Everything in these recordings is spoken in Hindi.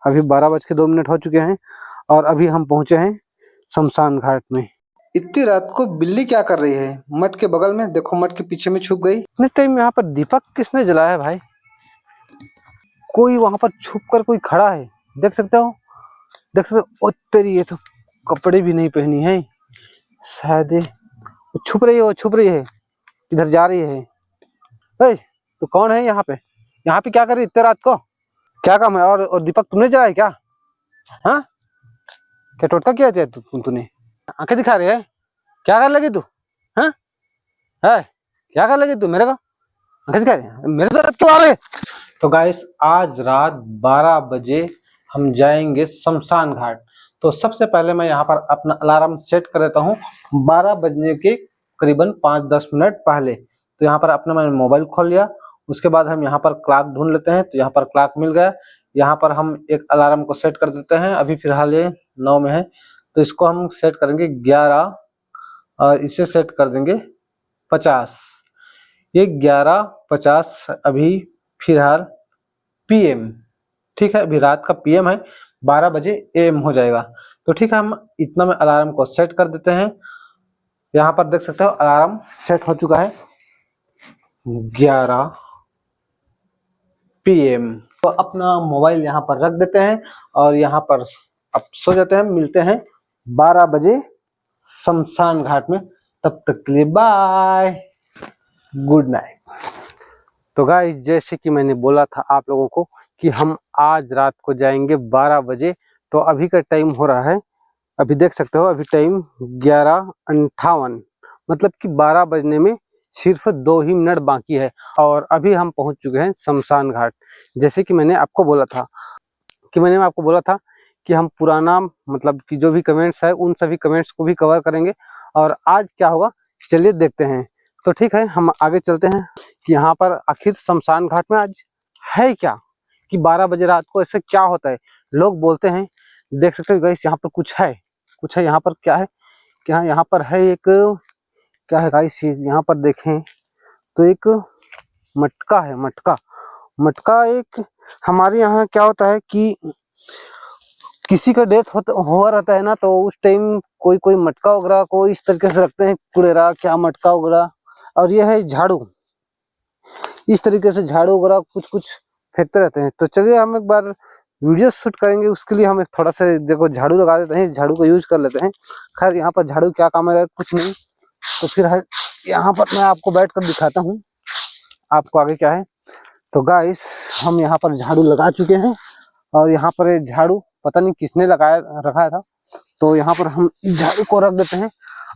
अभी 12:02 हो चुके हैं और अभी हम पहुंचे हैं शमशान घाट में। इतनी रात को बिल्ली क्या कर रही है मठ के बगल में? देखो मठ के पीछे में छुप गई। इतने टाइम यहाँ पर दीपक किसने जलाया है भाई? कोई वहां पर छुप कर कोई खड़ा है, देख सकते हो, देख सकते हो। ओ तेरी, ये तो कपड़े भी नहीं पहनी है, शायद वो छुप रही है, वो छुप रही है, इधर जा रही है। ए, तो कौन है यहाँ पे? यहाँ पे क्या कर रही इतने रात को? क्या काम है? और दीपक तुमने जलाया क्या? हाँ, क्या टोटका किया जाए तूने? आंखें दिखा रही है, क्या कर लगी तू? हाँ है, क्या कर लगी तू मेरे को? आंखें दिखा रही मेरे तरफ क्यों आ रहे? तो गाइस आज रात 12 बजे हम जाएंगे शमशान घाट। तो सबसे पहले मैं यहाँ पर अपना अलार्म सेट कर देता हूँ 12 बजने के करीबन 5-10 मिनट पहले। तो यहाँ पर अपना मैंने मोबाइल खोल लिया, उसके बाद हम यहाँ पर क्लॉक ढूंढ लेते हैं। तो यहाँ पर क्लॉक मिल गया। यहाँ पर हम एक अलार्म को सेट कर देते हैं। अभी फिलहाल ये 9 में है, तो इसको हम सेट करेंगे 11 और इसे सेट कर देंगे 50। ये 11:50 अभी फिलहाल पीएम, ठीक है, अभी रात का पीएम है, 12 बजे एम हो जाएगा। तो ठीक है, हम इतना में अलार्म को सेट कर देते हैं। यहाँ पर देख सकते हो अलार्म सेट हो चुका है 11 पीएम। तो अपना मोबाइल यहाँ पर रख देते हैं और यहाँ पर अब सो जाते हैं। मिलते हैं 12 बजे शमशान घाट में। तब तक के लिए बाय, गुड नाइट। तो गाइस जैसे कि मैंने बोला था आप लोगों को कि हम आज रात को जाएंगे 12 बजे। तो अभी का टाइम हो रहा है, अभी देख सकते हो, अभी टाइम 11:58, मतलब कि 12 बजने में सिर्फ 2 ही मिनट बाकी है। और अभी हम पहुंच चुके हैं शमशान घाट। जैसे कि मैंने आपको बोला था कि हम पुराना, मतलब कि जो भी कमेंट्स है उन सभी कमेंट्स को भी कवर करेंगे। और आज क्या होगा चलिए देखते हैं। तो ठीक है, हम आगे चलते हैं कि यहाँ पर आखिर शमशान घाट में आज है क्या, कि 12 बजे रात को ऐसे क्या होता है। लोग बोलते हैं, देख सकते हो गाइस, यहाँ पर कुछ है यहाँ पर। क्या है? क्या यहाँ पर है? एक क्या है गाइस, यहाँ पर देखें तो एक मटका है। मटका एक, हमारे यहाँ क्या होता है कि किसी का डेथ हुआ रहता है ना, तो उस टाइम कोई मटका वगैरह को इस तरीके से रखते हैं, कुड़ेरा क्या मटका वगैरह। और ये है झाड़ू, इस तरीके से झाड़ू वगैरह कुछ फेंकते रहते हैं। तो चलिए हम एक बार वीडियो शूट करेंगे, उसके लिए हम एक थोड़ा सा देखो झाड़ू लगा देते हैं, झाड़ू को यूज कर लेते हैं। खैर यहाँ पर झाड़ू क्या काम है, कुछ नहीं। तो फिर यहाँ पर मैं आपको बैठ कर दिखाता हूँ आपको आगे क्या है। तो गाइस हम यहाँ पर झाड़ू लगा चुके हैं और यहाँ पर ये झाड़ू पता नहीं किसने रखाया था। तो यहाँ पर हम झाड़ू को रख देते हैं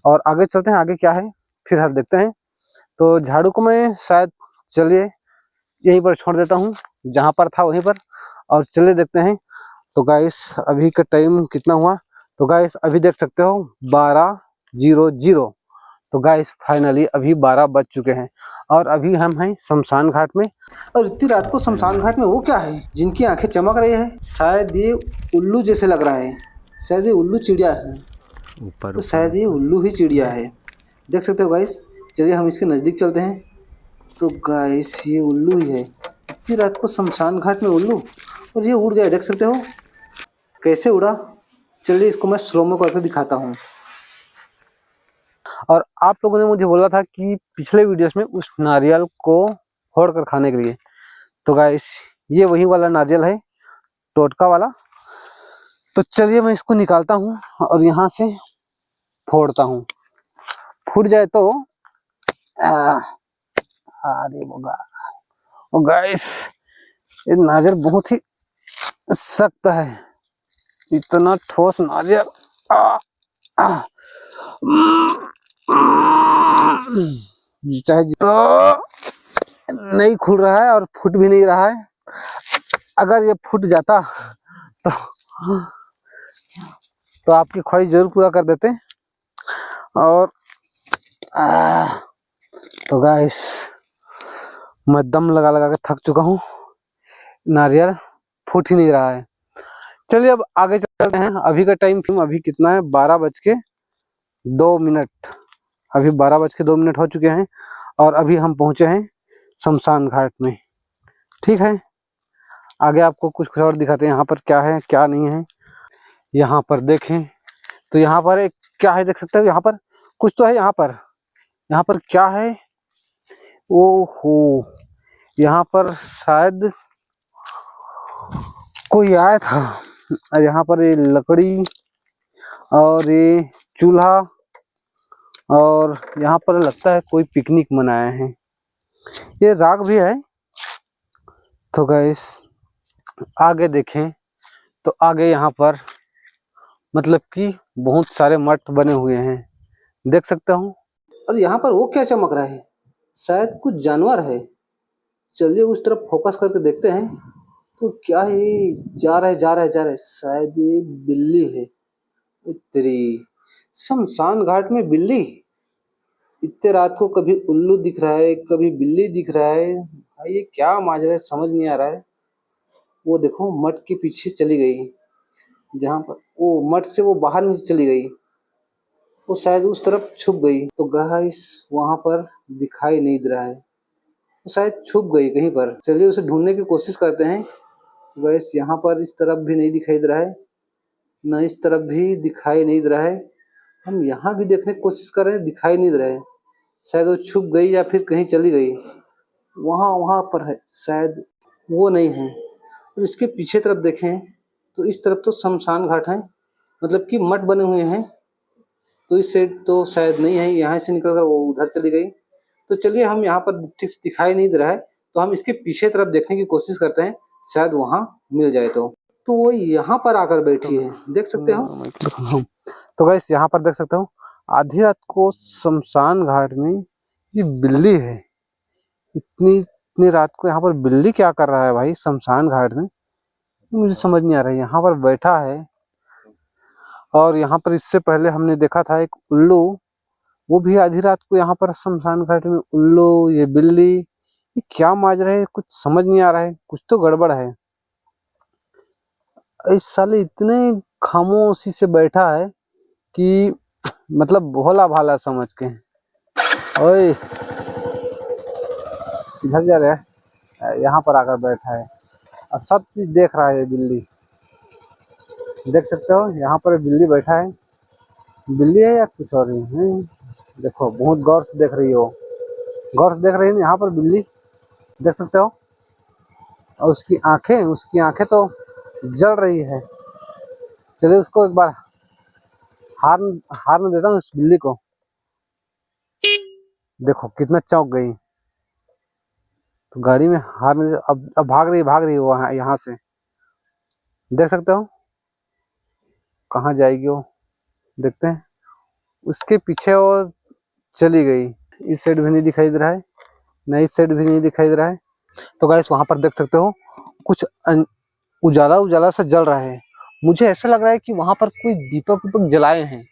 और आगे चलते हैं, आगे क्या है फिर हम देखते हैं। तो झाड़ू को मैं शायद, चलिए यहीं पर छोड़ देता हूँ जहाँ पर था वहीं पर, और चलिए देखते हैं। तो गाइस अभी का टाइम कितना हुआ? तो गाइस अभी देख सकते हो 12:00। तो गाइस फाइनली अभी 12 बज चुके हैं और अभी हम हैं शमशान घाट में। और इतनी रात को शमशान घाट में वो क्या है जिनकी आंखें चमक रही है? शायद ये उल्लू जैसे लग रहा है, शायद ये उल्लू चिड़िया है। तो शायद ये उल्लू ही चिड़िया है, देख सकते हो गाइस। चलिए हम इसके नज़दीक चलते हैं। तो गाइस ये उल्लू ही है, इतनी रात को शमशान घाट में उल्लू। और ये उड़ गया, देख सकते हो कैसे उड़ा। चलिए इसको मैं स्लोमो करके दिखाता हूँ। और आप लोगों ने मुझे बोला था कि पिछले वीडियोस में उस नारियल को फोड़ कर खाने के लिए। तो गाइस ये वही वाला नारियल है, टोटका वाला। तो चलिए मैं इसको निकालता हूँ और यहाँ से फोड़ता हूँ। फूट जाए तो अरे वो गाइस ये नारियल बहुत ही सख्त है, इतना ठोस नारियल। चाहे तो नहीं खुल रहा है और फूट भी नहीं रहा है। अगर ये फूट जाता तो आपकी ख्वाहिश जरूर पूरा कर देते। और तो गाइस मैं दम लगा लगा के थक चुका हूँ, नारियल फूट ही नहीं रहा है। चलिए अब आगे चलते हैं। अभी का टाइम अभी कितना है? 12:02। अभी 12:02 हो चुके हैं और अभी हम पहुंचे हैं शमशान घाट में। ठीक है, आगे आपको कुछ और दिखाते हैं यहाँ पर क्या है क्या नहीं है। यहाँ पर देखें तो यहाँ पर एक क्या है, देख सकते हो यहाँ पर कुछ तो है। यहाँ पर क्या है, ओहो, यहाँ पर शायद कोई आया था। और यहाँ पर ये लकड़ी और ये चूल्हा, और यहाँ पर लगता है कोई पिकनिक मनाया है। ये राग भी है। तो गाइस आगे देखें तो आगे यहाँ पर मतलब कि बहुत सारे मठ बने हुए हैं, देख सकता हूँ। और यहाँ पर वो क्या चमक रहा है, शायद कुछ जानवर है। चलिए उस तरफ फोकस करके देखते हैं। तो क्या है, जा रहा है, शायद ये बिल्ली है। तेरी शमशान घाट में बिल्ली, इतने रात को कभी उल्लू दिख रहा है कभी बिल्ली दिख रहा है। भाई ये क्या माजरा है, समझ नहीं आ रहा है। वो देखो मठ के पीछे चली गई, जहाँ पर वो मठ से वो बाहर नीचे चली गई, वो शायद उस तरफ छुप गई। तो गाइस वहां पर दिखाई नहीं दे रहा है, वो शायद छुप गई कहीं पर। चलिए उसे ढूंढने की कोशिश करते हैं। तो गाइस यहाँ पर इस तरफ भी नहीं दिखाई दे रहा है, न इस तरफ भी दिखाई नहीं दे रहा है। हम यहाँ भी देखने की कोशिश कर रहे हैं, दिखाई नहीं दे रहा है। शायद वो छुप गई या फिर कहीं चली गई। वहाँ पर है शायद, वो नहीं है। और इसके पीछे तरफ देखें तो इस तरफ तो शमशान घाट है, मतलब कि मठ बने हुए हैं। तो इस साइड तो शायद नहीं है, यहाँ से निकल कर वो उधर चली गई। तो चलिए हम यहाँ पर ठीक से दिखाई नहीं दे रहा है, तो हम इसके पीछे तरफ देखने की कोशिश करते हैं, शायद वहाँ मिल जाए। तो वो यहाँ पर आकर बैठी है, देख सकते हो। तो गाइस यहाँ पर देख सकते हो, आधी रात को शमशान घाट में ये बिल्ली है। इतनी रात को यहाँ पर बिल्ली क्या कर रहा है भाई शमशान घाट में, मुझे समझ नहीं आ रहा है। यहाँ पर बैठा है, और यहाँ पर इससे पहले हमने देखा था एक उल्लू, वो भी आधी रात को यहाँ पर शमशान घाट में। उल्लू, ये बिल्ली, ये क्या माजरा है, कुछ समझ नहीं आ रहा है, कुछ तो गड़बड़ है। इस साले इतने खामोशी से बैठा है कि मतलब भोला भाला समझ के। ओए किधर जा रहा है, यहाँ पर आकर बैठा है और सब चीज देख रहा है। बिल्ली देख सकते हो, यहाँ पर बिल्ली बैठा है। बिल्ली है या कुछ और है, देखो बहुत गौर से देख रही हो, गौर से देख रही है यहाँ पर बिल्ली, देख सकते हो। और उसकी आंखें तो जल रही है। चलिए उसको एक बार हार्न देता हूँ उस बिल्ली को। देखो कितना चौंक गई, तो गाड़ी में हार्न अब भाग रही है वो यहाँ से, देख सकते हो। कहाँ जाएगी वो, देखते हैं। उसके पीछे वो चली गई। इस साइड भी नहीं दिखाई दे रहा है, न इस साइड भी नहीं दिखाई दे रहा है। तो गाइस वहां पर देख सकते हो कुछ उजाला सा जल रहा है। मुझे ऐसा लग रहा है कि वहां पर कोई दीपक उपक जलाए हैं,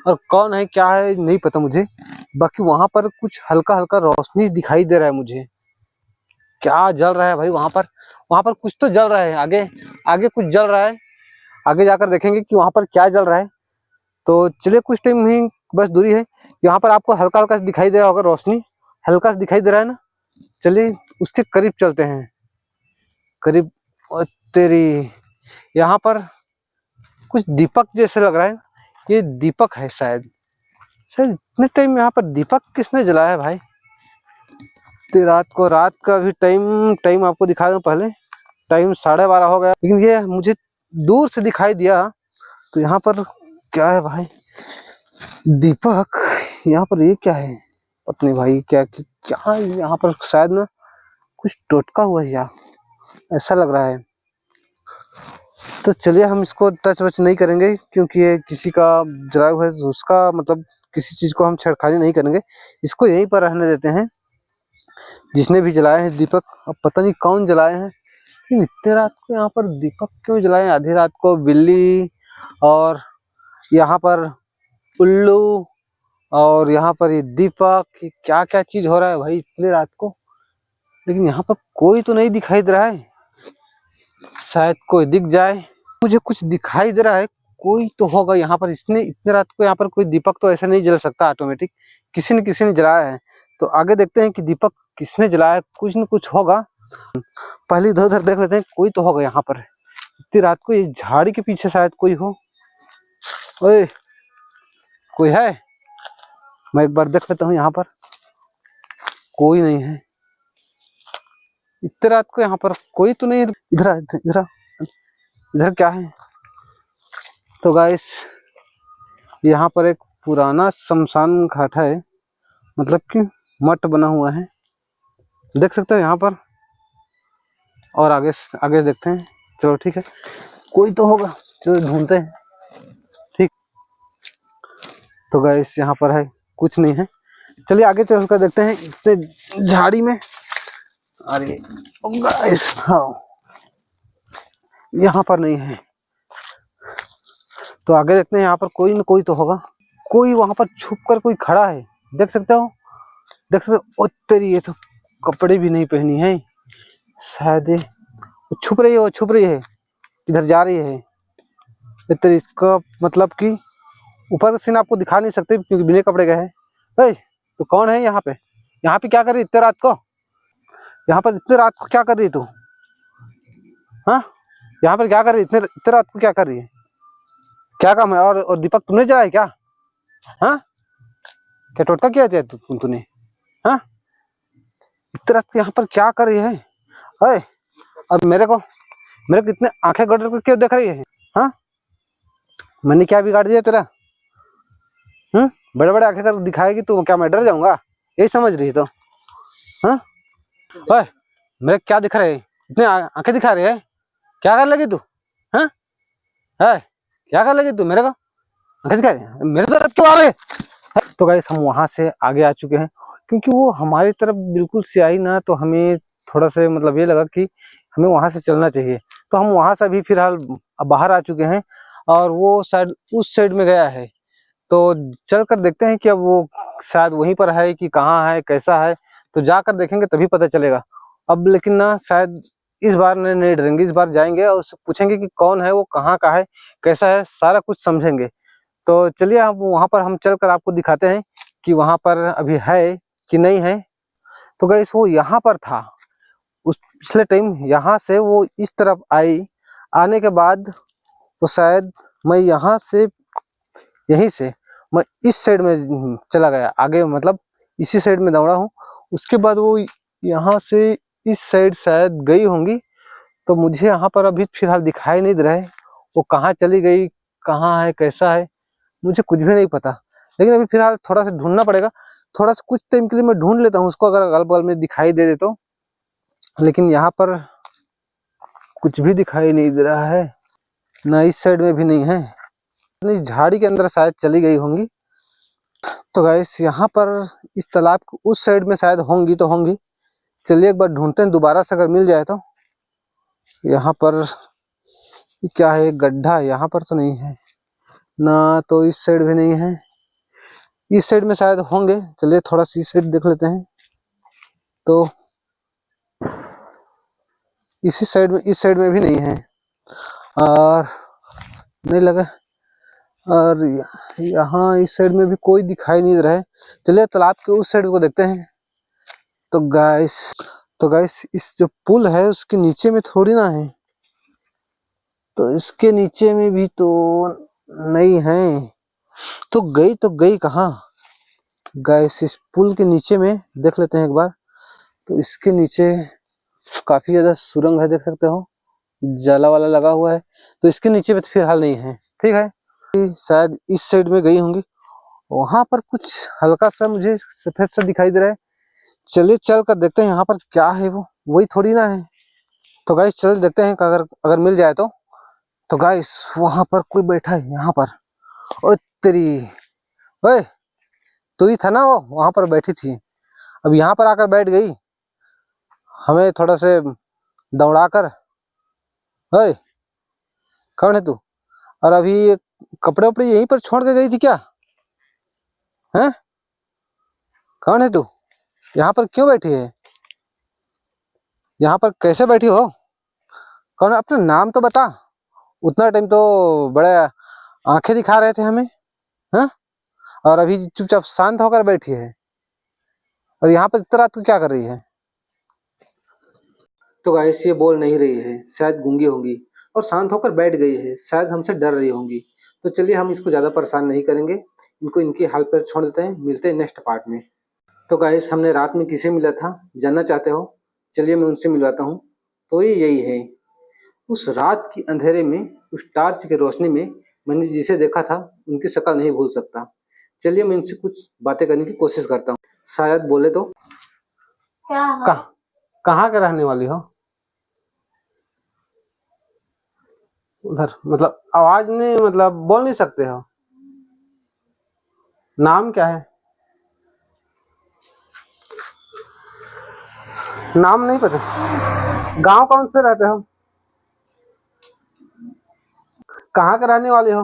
और कौन है क्या है नहीं पता मुझे। बाकी वहां पर कुछ हल्का हल्का रोशनी दिखाई दे रहा है मुझे। क्या जल रहा है भाई वहां पर कुछ तो जल रहा है। आगे कुछ जल रहा है, आगे जाकर देखेंगे कि वहां पर क्या जल रहा है। तो चलिए कुछ टाइम ही बस दूरी है, यहाँ पर आपको हल्का हल्का दिखाई दे रहा होगा, रोशनी हल्का सा दिखाई दे रहा है ना। चलिए उसके करीब चलते हैं, करीब। और तेरी यहाँ पर कुछ दीपक जैसे लग रहा है, ये दीपक है शायद। इतने टाइम यहाँ पर दीपक किसने जलाया है भाई। ते रात का भी टाइम आपको दिखा दूं पहले। टाइम 12:30 हो गया, लेकिन ये मुझे दूर से दिखाई दिया। तो यहाँ पर क्या है भाई, दीपक। यहाँ पर ये क्या है पता नहीं भाई, क्या यहाँ पर शायद ना कुछ टोटका हुआ है या ऐसा लग रहा है। तो चलिए हम इसको टच वच नहीं करेंगे, क्योंकि ये किसी का जलाया हुआ है, उसका मतलब किसी चीज को हम छेड़खानी नहीं करेंगे। इसको यहीं पर रहने देते हैं, जिसने भी जलाए हैं दीपक। अब पता नहीं कौन जलाए हैं, इतने रात को यहाँ पर दीपक क्यों जलाए, आधी रात को बिल्ली, और यहाँ पर उल्लू, और यहाँ पर ये दीपक, क्या क्या चीज हो रहा है भाई इतने रात को। लेकिन यहाँ पर कोई तो नहीं दिखाई दे रहा है, शायद कोई दिख जाए। मुझे कुछ दिखाई दे रहा है, कोई तो होगा यहाँ पर। इसने इतने रात को यहाँ पर कोई दीपक तो ऐसे नहीं जल सकता ऑटोमेटिक, किसी ने जलाया है। तो आगे देखते हैं कि दीपक किसने जलाया, कुछ न कुछ होगा। पहले इधर उधर देख लेते हैं, कोई तो होगा यहाँ पर। इतनी रात को ये झाड़ी के पीछे शायद कोई हो। ओए, कोई है? मैं एक बार देख लेता हूँ यहाँ पर। कोई नहीं है इतनी रात को यहाँ पर, कोई तो नहीं। इधर इधर इधर क्या है? तो गाइस यहाँ पर एक पुराना शमशान घाट है, मतलब कि मठ बना हुआ है, देख सकते हो यहाँ पर। और आगे आगे देखते हैं। चलो ठीक है, कोई तो होगा, चलो ढूंढते हैं। ठीक, तो गाइस यहाँ पर है, कुछ नहीं है। चलिए आगे चल कर देखते हैं इतने झाड़ी में। अरे गाइस, हाँ यहाँ पर नहीं है। तो आगे देखते हैं, यहाँ पर कोई न कोई तो होगा। कोई वहां पर छुप कर कोई खड़ा है, देख सकते हो, देख सकते हो। ओ तेरी, ये तो कपड़े भी नहीं पहनी है शायद। वो छुप रही है, वो छुप रही है, इधर जा रही है। तेरी, इसका मतलब कि ऊपर सीन आपको दिखा नहीं सकते क्योंकि बिना कपड़े गए हैं। तो कौन है यहाँ पे? यहाँ पे क्या कर रही इतने रात को? यहाँ पर इतने रात को क्या कर रही तू? हाँ, यहाँ पर क्या कर रही इतने रात को, क्या कर रही है? क्या काम है? और दीपक तुमने जलाया क्या? हाँ, क्या टोटका किया जाए तूने? हाँ, इतने रात को यहाँ पर क्या कर रही है? अरे, और मेरे को इतने आंखें गड़ कर क्यों देख रही है? हाँ, मैंने क्या बिगाड़ दिया तेरा? बड़े बड़े आंखें कर दिखाएगी तो क्या मैं डर जाऊंगा? यही समझ रही तो? हाँ, ओए, मेरे क्या दिख रहे हैं? इतने आंखें दिखा रही है, क्या कर लगी तू? हाँ, है क्या कर लगी तू? मेरे को आंखें दिखा रही, मेरे तरफ क्यों आ रहे? तो गाइस हम वहां से आगे आ चुके हैं, क्योंकि वो हमारी तरफ बिल्कुल से आई ना, तो हमें थोड़ा सा मतलब ये लगा कि हमें वहां से चलना चाहिए। तो हम वहां से अभी फिलहाल बाहर आ चुके हैं, और वो शायद उस साइड में गया है। तो चल कर देखते हैं कि अब वो शायद वहीं पर है कि कहाँ है, कैसा है। तो जाकर देखेंगे तभी पता चलेगा। अब लेकिन ना, शायद इस बार नहीं डरेंगे, इस बार जाएंगे और उससे पूछेंगे कि कौन है वो, कहाँ का है, कैसा है, सारा कुछ समझेंगे। तो चलिए अब वहाँ पर हम चलकर आपको दिखाते हैं कि वहाँ पर अभी है कि नहीं है। तो गाइस वो यहाँ पर था उस पिछले टाइम, यहाँ से वो इस तरफ आई। आने के बाद वो शायद मैं यहाँ से, यहीं से मैं इस साइड में चला गया आगे, मतलब इसी साइड में दौड़ा हूँ। उसके बाद वो यहाँ से इस साइड शायद गई होंगी। तो मुझे यहाँ पर अभी फिलहाल दिखाई नहीं दे रहा है वो कहाँ चली गई, कहाँ है, कैसा है, मुझे कुछ भी नहीं पता। लेकिन अभी फिलहाल थोड़ा सा ढूंढना पड़ेगा। थोड़ा सा कुछ टाइम के लिए मैं ढूंढ लेता हूँ उसको, अगर अगल बगल में दिखाई दे तो। लेकिन यहाँ पर कुछ भी दिखाई नहीं दे रहा है, ना इस साइड में भी नहीं है। इस झाड़ी के अंदर शायद चली गई होंगी। तो गाइस यहाँ पर इस तालाब के उस साइड में शायद होंगी तो होंगी। चलिए एक बार ढूंढते हैं दोबारा से, अगर मिल जाए तो। यहाँ पर क्या है, गड्ढा यहाँ पर तो नहीं है ना, तो इस साइड भी नहीं है, इस साइड में शायद होंगे। चलिए थोड़ा सी साइड देख लेते हैं। तो इसी साइड में, इस साइड में भी नहीं है, और नहीं लगा। और यहाँ इस साइड में भी कोई दिखाई नहीं दे रहा है। चलिए तालाब के उस साइड को देखते हैं। तो गाइस इस जो पुल है उसके नीचे में थोड़ी ना है, तो इसके नीचे में भी तो नहीं है। तो गई कहाँ? गाइस इस पुल के नीचे में देख लेते हैं एक बार। तो इसके नीचे काफी ज्यादा सुरंग है, देख सकते हो, जाला वाला लगा हुआ है। तो इसके नीचे में तो फिलहाल नहीं है। ठीक है, शायद इस साइड में गई होंगी। वहां पर कुछ हल्का सा मुझे सफेद सा दिखाई दे रहा है। चलिए चल कर देखते हैं यहाँ पर क्या है, वो वही थोड़ी ना है। तो गाइस चल देखते हैं, अगर अगर मिल जाए तो। तो गाइस वहां पर कोई बैठा है यहाँ पर। ओ तेरी, ओए, तू ही था ना वो वहां पर बैठी थी, अब यहाँ पर आकर बैठ गई हमें थोड़ा से दौड़ा कर। ओए, कौन है तू? और अभी ये कपड़े उपड़े यहीं पर छोड़ के गई थी क्या? हैं, कौन है तू? यहाँ पर क्यों बैठी है? यहाँ पर कैसे बैठी हो? कौन? अपना नाम तो बता। उतना टाइम तो बड़े आंखें दिखा रहे थे हमें, हाँ? और अभी चुपचाप शांत होकर बैठी है, और यहाँ पर इतना रात को क्या कर रही है? तो गाइस ये बोल नहीं रही है, शायद गूंगी होंगी और शांत होकर बैठ गई है, शायद हमसे डर रही होंगी। तो चलिए हम इसको ज़्यादा परेशान नहीं करेंगे, इनको इनकी हाल पर छोड़ देते हैं। मिलते हैं नेक्स्ट पार्ट में। तो गाइस हमने रात में किसे मिला था, जानना चाहते हो? चलिए मैं उनसे मिलवाता हूँ। तो ये यही है। उस रात की अंधेरे में, उस टार्च की रोशनी में मैंने जिसे देखा था उनकी शक्ल नहीं भूल सकता। चलिए मैं इनसे कुछ बातें करने की कोशिश करता हूँ, शायद बोले तो। कहाँ के रहने वाली हो? उधर मतलब आवाज नहीं, मतलब बोल नहीं सकते हो? नाम क्या है? नाम नहीं पता? गांव कौन से रहते हो? कहाँ के रहने वाले हो?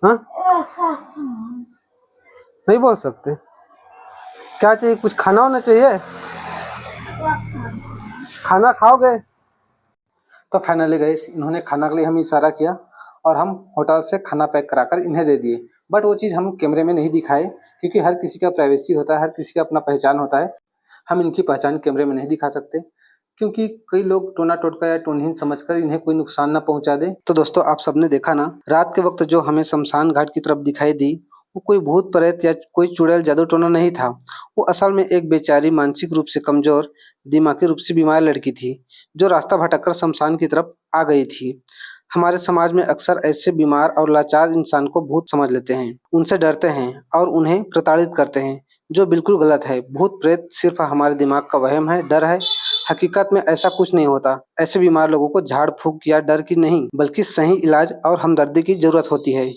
हाँ, नहीं बोल सकते? क्या चाहिए? कुछ खाना होना चाहिए? खाना खाओगे? तो फाइनली गाइस इन्होंने खाना के लिए हमें इशारा किया और हम होटल से खाना पैक कराकर इन्हें दे दिए। बट वो चीज़ हम कैमरे में नहीं दिखाए, क्योंकि हर किसी का प्राइवेसी होता है, हर किसी का अपना पहचान होता है। हम इनकी पहचान कैमरे में नहीं दिखा सकते, क्योंकि कई लोग टोना टोटका या टोनहीन समझकर इन्हें कोई नुकसान ना पहुंचा दे। तो दोस्तों आप सबने देखा ना, रात के वक्त जो हमें शमशान घाट की तरफ दिखाई दी, वो कोई भूत प्रेत या कोई चुड़ैल जादू टोना नहीं था। वो असल में एक बेचारी मानसिक रूप से कमजोर, दिमागी रूप से बीमार लड़की थी, जो रास्ता भटककर शमशान की तरफ आ गई थी। हमारे समाज में अक्सर ऐसे बीमार और लाचार इंसान को भूत समझ लेते हैं, उनसे डरते हैं और उन्हें प्रताड़ित करते हैं, जो बिल्कुल गलत है। भूत प्रेत सिर्फ हमारे दिमाग का वहम है, डर है। हकीकत में ऐसा कुछ नहीं होता। ऐसे बीमार लोगों को झाड़ फूक या डर की नहीं, बल्कि सही इलाज और हमदर्दी की जरूरत होती है।